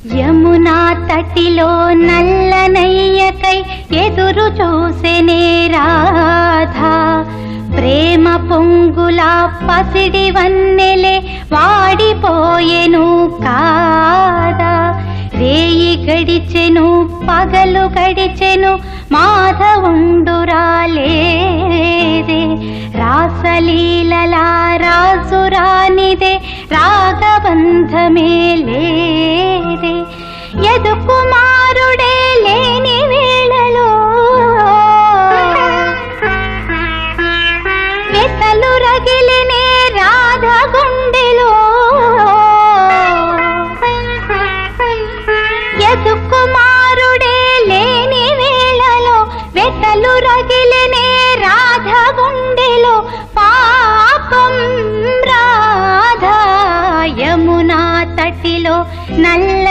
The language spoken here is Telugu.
యమునా తటిలో నల్లనయ్యకై ఎదురు చూసెనే రాధా, ప్రేమ పొంగుల పసిడి వన్నెలే వాడిపోయెను కాదా. రేయి గడిచెను పగలు గడిచెను మాధవుండు రాలేదే, రాసలీలలా రాజు రానిదే రాగబంధమే లేదే. యదు కుమారుడే లేని వేళలో వెతలు రగిలినే రాధ గుండెలో. యదు కుమారుడే లేని వేళలో వెతలు రగిలినే రాధ గుండెలో. పాపం రాధా యమునా తటిలో నల్ల